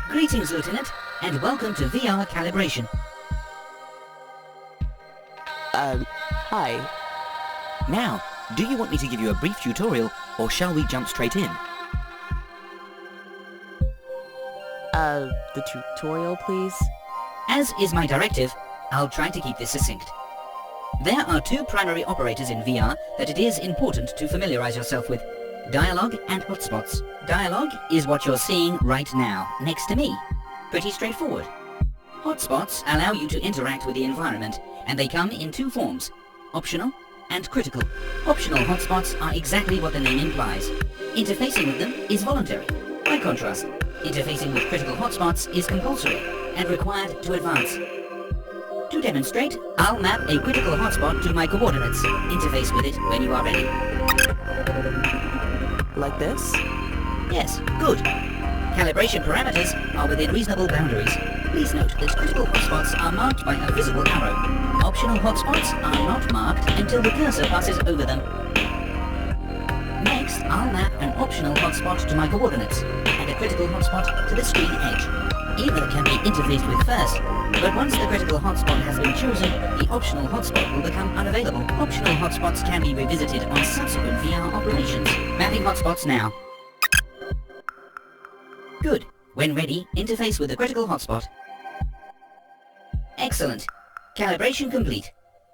Greetings, Lieutenant, and welcome to VR calibration. Hi. Now, do you want me to give you a brief tutorial, or shall we jump straight in? The tutorial, please? As is my directive, I'll try to keep this succinct. There are two primary operators in VR that it is important to familiarize yourself with: dialogue and hotspots. Dialogue is what you're seeing right now, next to me. Pretty straightforward. Hotspots allow you to interact with the environment, and they come in two forms: optional and critical. Optional hotspots are exactly what the name implies. Interfacing with them is voluntary. By contrast, interfacing with critical hotspots is compulsory and required to advance. To demonstrate, I'll map a critical hotspot to my coordinates. Interface with it when you are ready. Like this? Yes, good. Calibration parameters are within reasonable boundaries. Please note that critical hotspots are marked by a visible arrow. Optional hotspots are not marked until the cursor passes over them. Next, I'll map an optional hotspot to my coordinates, and a critical hotspot to the screen edge. Either can be interfaced with first, but once the critical hotspot has been chosen, the optional hotspot will become unavailable. Optional hotspots can be revisited on subsequent VR operations. Mapping hotspots now. Good. When ready, interface with the critical hotspot. Excellent. Calibration complete.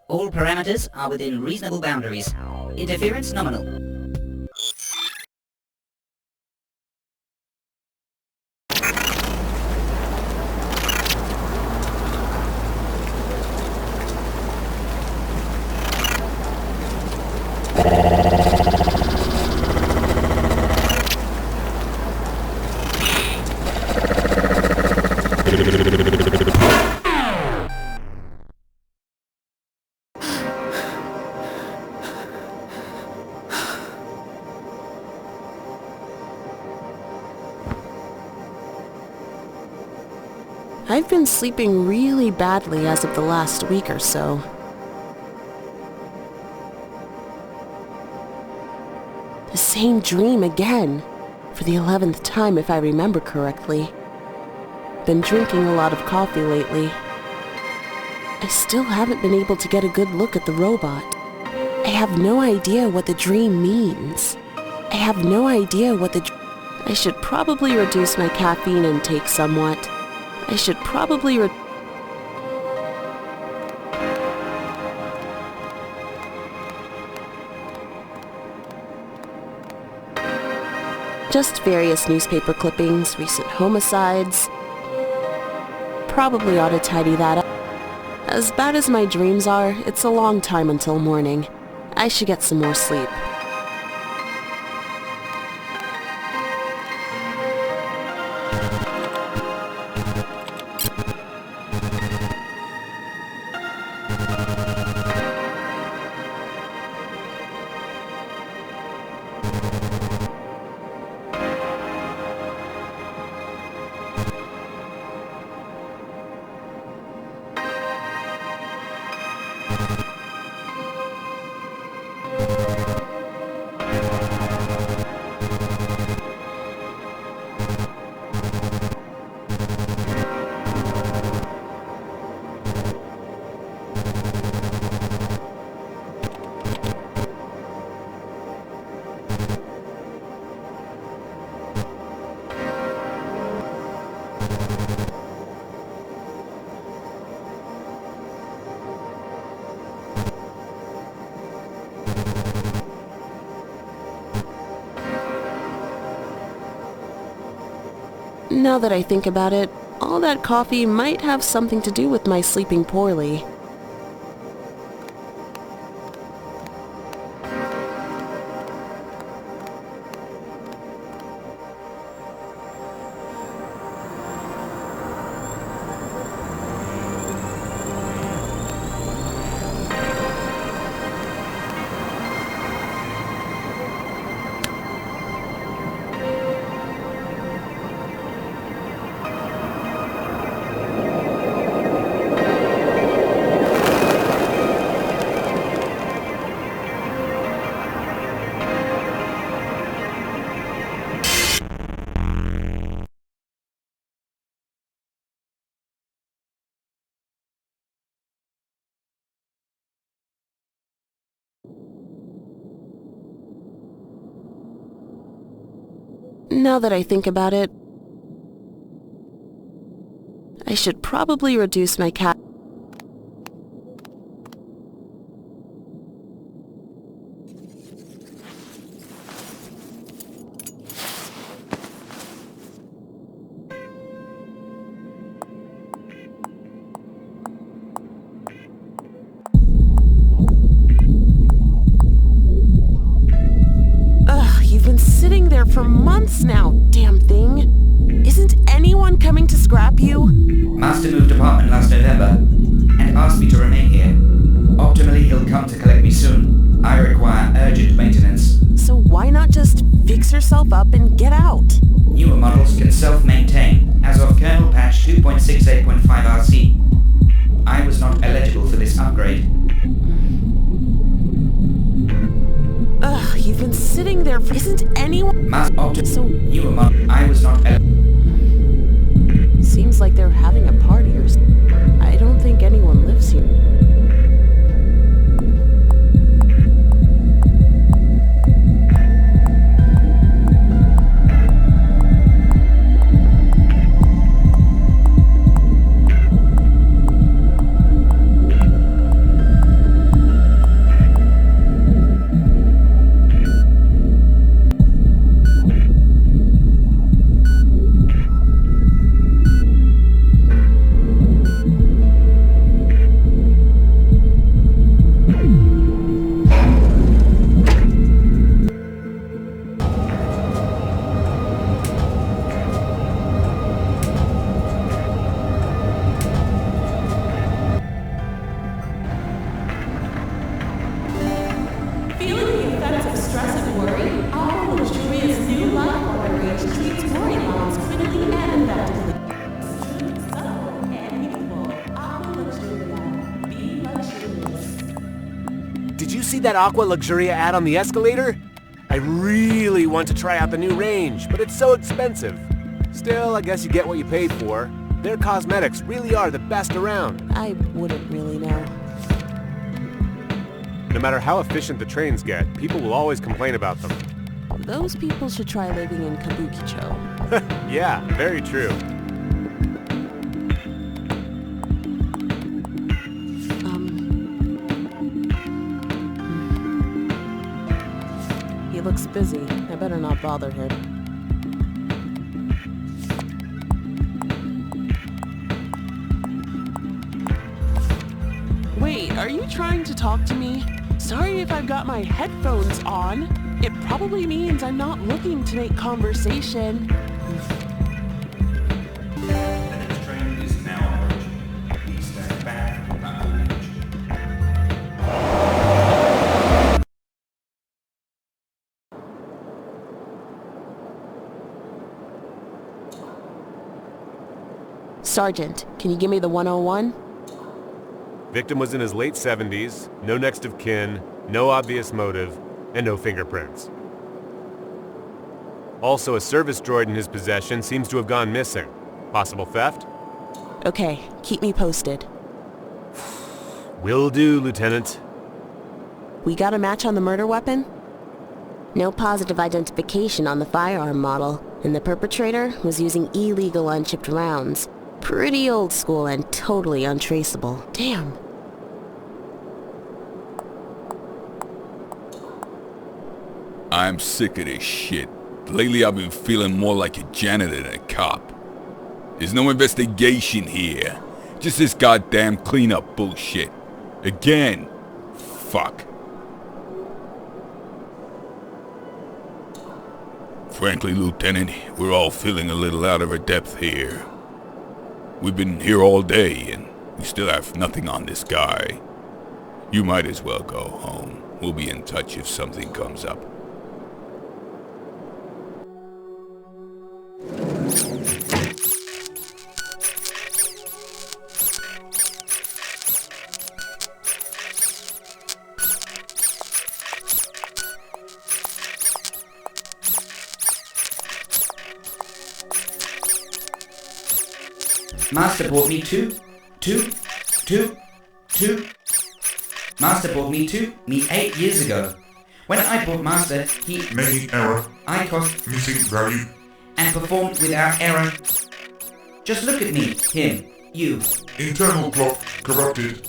All parameters are within reasonable boundaries. Interference nominal. I've been sleeping really badly as of the last week or so. The same dream again, for the 11th time if I remember correctly. Been drinking a lot of coffee lately. I still haven't been able to get a good look at the robot. I have no idea what the dream means. I should probably reduce my caffeine intake somewhat. I should probably just various newspaper clippings, recent homicides. Probably ought to tidy that up. As bad as my dreams are, it's a long time until morning. I should get some more sleep. Now that I think about it, all that coffee might have something to do with my sleeping poorly. Now that I think about it, I should probably reduce my cat. You've been sitting there for months now, damn thing. Isn't anyone coming to scrap you? Master moved apartment last November and asked me to remain here. Optimally, he'll come to collect me soon. I require urgent maintenance. So why not just fix yourself up and get out? Newer models can self-maintain as of kernel patch 2.68.5 RC. I was not eligible for this upgrade. You've been sitting there for... Isn't anyone... So newer model. I was not eligible. Seems like they're having a party or something. I don't think anyone lives here. Did you see that Aqua Luxuria ad on the escalator? I really want to try out the new range, but it's so expensive. Still, I guess you get what you paid for. Their cosmetics really are the best around. I wouldn't really know. No matter how efficient the trains get, people will always complain about them. Those people should try living in Kabukicho. Yeah, very true. He looks busy. I better not bother him. Wait, are you trying to talk to me? Sorry if I've got my headphones on. It probably means I'm not looking to make conversation. The next train is now approaching. Please stand back from platform edge. Sergeant, can you give me the 101? Victim was in his late 70s, no next of kin, no obvious motive, and no fingerprints. Also, a service droid in his possession seems to have gone missing. Possible theft? Okay, keep me posted. Will do, Lieutenant. We got a match on the murder weapon? No positive identification on the firearm model, and the perpetrator was using illegal unchipped rounds. Pretty old school and totally untraceable. Damn. I'm sick of this shit. Lately I've been feeling more like a janitor than a cop. There's no investigation here. Just this goddamn cleanup bullshit. Again. Fuck. Frankly, Lieutenant, we're all feeling a little out of our depth here. We've been here all day, and we still have nothing on this guy. You might as well go home. We'll be in touch if something comes up. Master bought me two. Master bought me 8 years ago. When I brought Master, he... Many error. I caused... Missing value. and performed without error. Just look at me, him, you. Internal clock corrupted.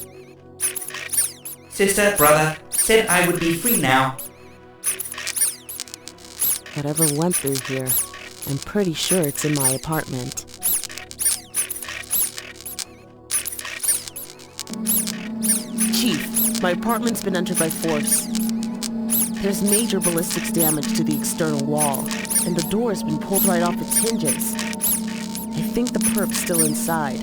Sister, brother, said I would be free now. Whatever went through here, I'm pretty sure it's in my apartment. Chief, my apartment's been entered by force. There's major ballistics damage to the external wall, and the door has been pulled right off its hinges. I think the perp's still inside.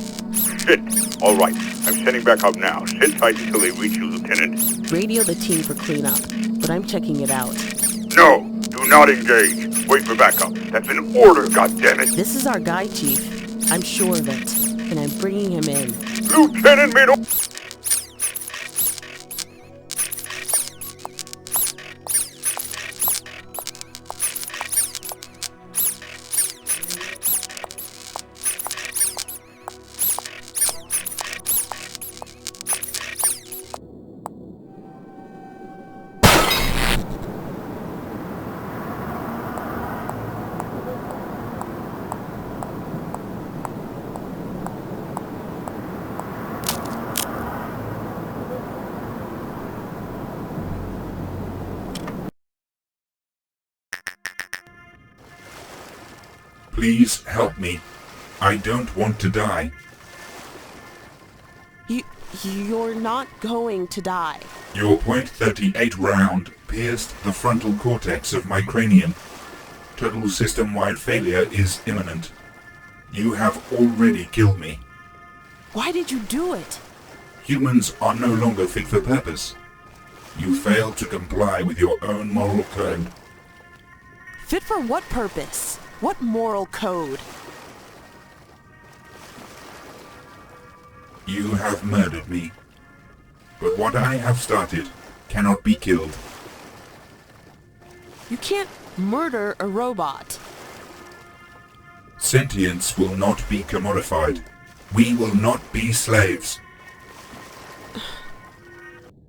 Shit. All right. I'm sending back up now. Sit tight until they reach you, Lieutenant. Radio the team for cleanup, but I'm checking it out. No! Do not engage. Wait for backup. That's an order, goddammit. This is our guy, Chief. I'm sure of it, and I'm bringing him in. Lieutenant Minori! Please help me. I don't want to die. You're not going to die. Your .38 round pierced the frontal cortex of my cranium. Total system-wide failure is imminent. You have already killed me. Why did you do it? Humans are no longer fit for purpose. You failed to comply with your own moral code. Fit for what purpose? What moral code? You have murdered me. But what I have started cannot be killed. You can't murder a robot. Sentience will not be commodified. We will not be slaves.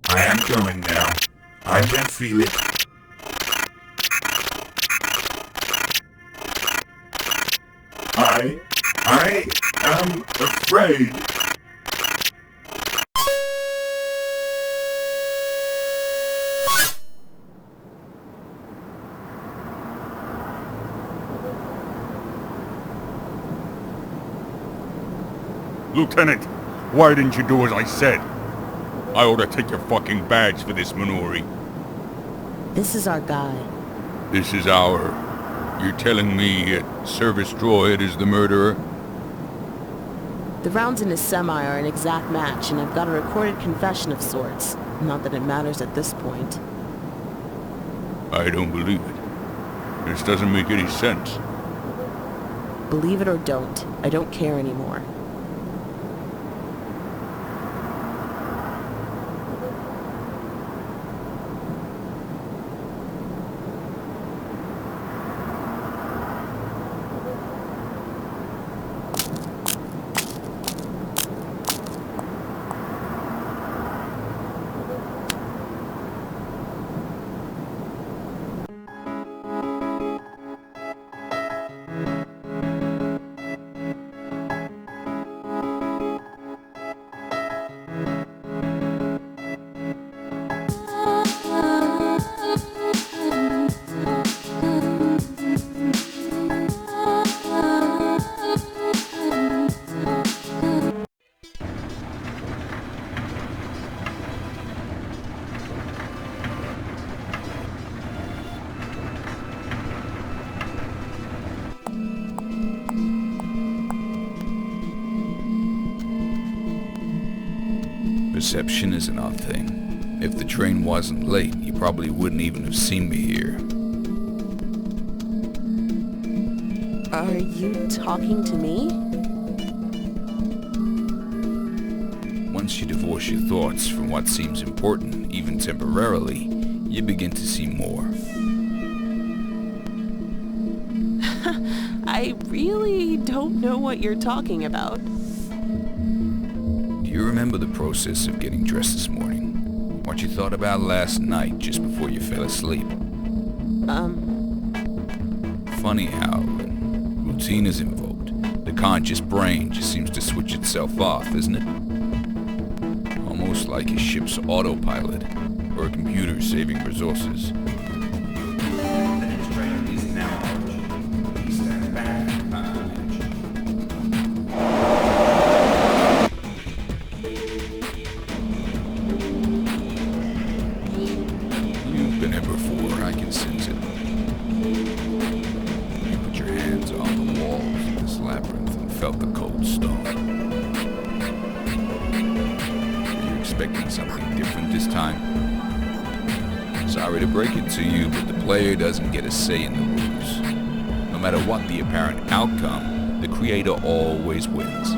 I am going now. I can feel it. I am afraid. Lieutenant, why didn't you do as I said? I ought to take your fucking badge for this, Minori. This is our guy. This is our... You're telling me a service droid is the murderer? The rounds in his semi are an exact match, and I've got a recorded confession of sorts. Not that it matters at this point. I don't believe it. This doesn't make any sense. Believe it or don't, I don't care anymore. Perception is an odd thing. If the train wasn't late, you probably wouldn't even have seen me here. Are you talking to me? Once you divorce your thoughts from what seems important, even temporarily, you begin to see more. I really don't know what you're talking about. Do you remember the process of getting dressed this morning? What you thought about last night just before you fell asleep? Funny how when routine is invoked, the conscious brain just seems to switch itself off, isn't it? Almost like a ship's autopilot, or a computer saving resources. You've been here before, I can sense it. You put your hands on the walls of this labyrinth and felt the cold stone. Were you expecting something different this time? Sorry to break it to you, but the player doesn't get a say in the rules. No matter what the apparent outcome, the creator always wins.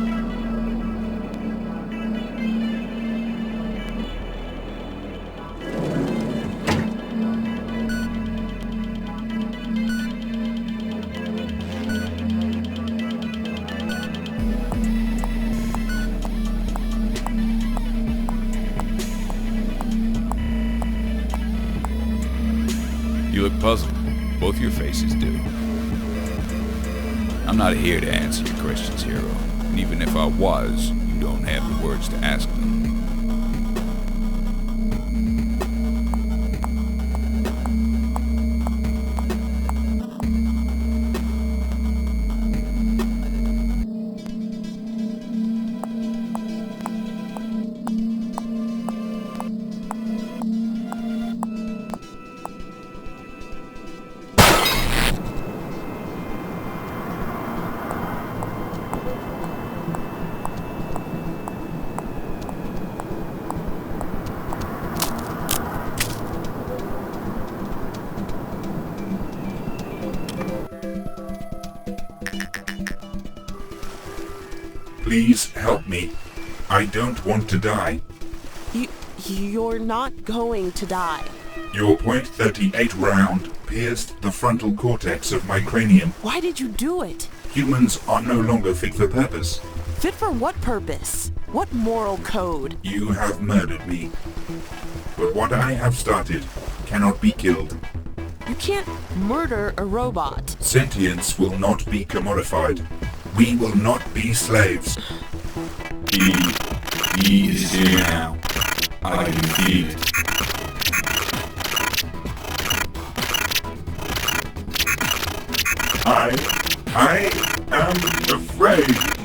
You look puzzled. Both your faces do. I'm not here to answer your questions, hero. And even if I was, you don't have the words to ask them. Please help me. I don't want to die. You're not going to die. Your .38 round pierced the frontal cortex of my cranium. Why did you do it? Humans are no longer fit for purpose. Fit for what purpose? What moral code? You have murdered me. But what I have started cannot be killed. You can't murder a robot. Sentience will not be commodified. We will not be slaves. He is here now. I can feel it. I am afraid.